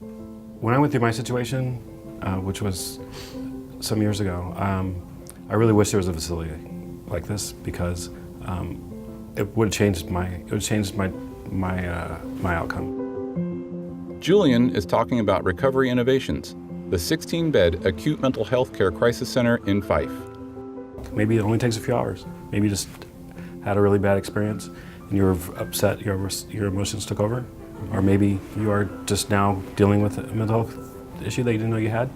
When I went through my situation, which was some years ago, I really wish there was a facility like this because it would have changed my outcome. Julian is talking about Recovery Innovations, the 16-bed acute mental health care crisis center in Fife. Maybe it only takes a few hours. Maybe you just had a really bad experience and you were upset, your emotions took over. Or maybe you are just now dealing with a mental health issue that you didn't know you had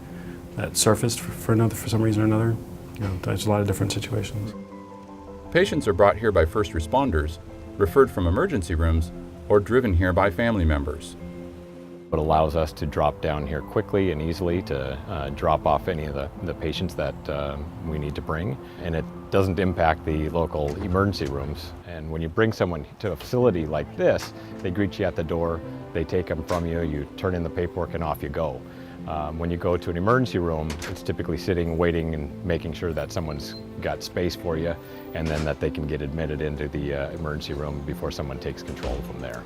that surfaced for some reason or another. There's a lot of different situations. Patients are brought here by first responders, referred from emergency rooms, or driven here by family members. It allows us to drop down here quickly and easily to drop off any of the patients that we need to bring. And it doesn't impact the local emergency rooms. And when you bring someone to a facility like this, they greet you at the door, they take them from you, you turn in the paperwork and off you go. When you go to an emergency room, it's typically sitting, waiting, and making sure that someone's got space for you, and then that they can get admitted into the emergency room before someone takes control from there.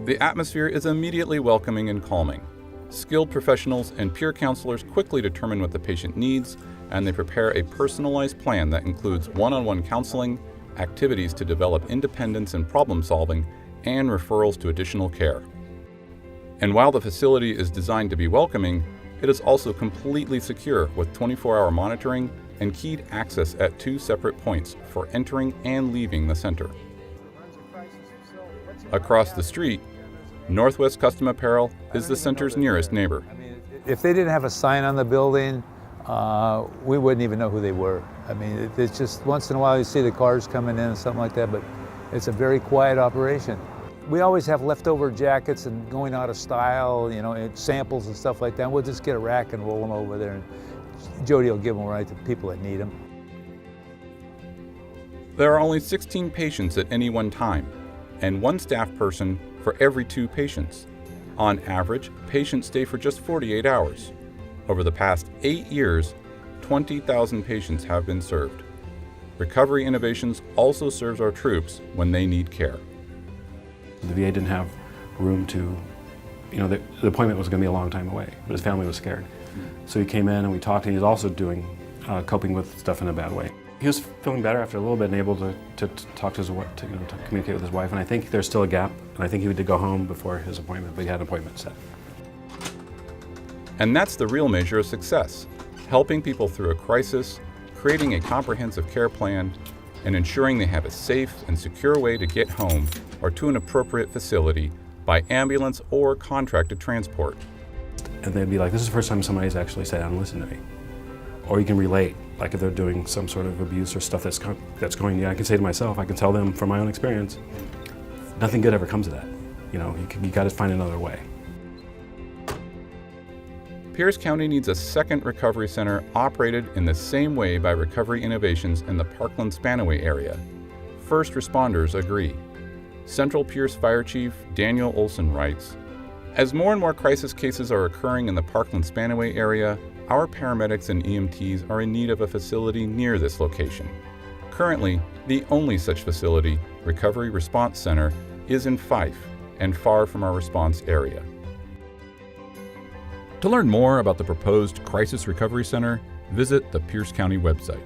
The atmosphere is immediately welcoming and calming. Skilled professionals and peer counselors quickly determine what the patient needs, and they prepare a personalized plan that includes one-on-one counseling, activities to develop independence and problem solving, and referrals to additional care. And while the facility is designed to be welcoming, it is also completely secure with 24-hour monitoring and keyed access at 2 separate points for entering and leaving the center. Across the street, Northwest Custom Apparel is the center's nearest neighbor. If they didn't have a sign on the building, we wouldn't even know who they were. I mean, it's just once in a while you see the cars coming in and something like that, but it's a very quiet operation. We always have leftover jackets and going out of style, samples and stuff like that. We'll just get a rack and roll them over there, and Jody will give them right to people that need them. There are only 16 patients at any one time, and 1 staff person for every 2 patients. On average, patients stay for just 48 hours. Over the past 8 years, 20,000 patients have been served. Recovery Innovations also serves our troops when they need care. The VA didn't have room to, the appointment was going to be a long time away, but his family was scared. So he came in and we talked, and he was also coping with stuff in a bad way. He was feeling better after a little bit and able to talk to his wife, to communicate with his wife. And I think there's still a gap, and I think he did go home before his appointment, but he had an appointment set. And that's the real measure of success: helping people through a crisis, creating a comprehensive care plan, and ensuring they have a safe and secure way to get home or to an appropriate facility by ambulance or contracted transport. And they'd be like, this is the first time somebody's actually sat down and listened to me. Or you can relate, like if they're doing some sort of abuse or stuff that's going, I can say to myself, I can tell them from my own experience, nothing good ever comes of that. You got to find another way. Pierce County needs a second recovery center operated in the same way by Recovery Innovations in the Parkland-Spanaway area. First responders agree. Central Pierce Fire Chief Daniel Olson writes, "As more and more crisis cases are occurring in the Parkland-Spanaway area, our paramedics and EMTs are in need of a facility near this location. Currently, the only such facility, Recovery Response Center, is in Fife and far from our response area." To learn more about the proposed Crisis Recovery Center, visit the Pierce County website.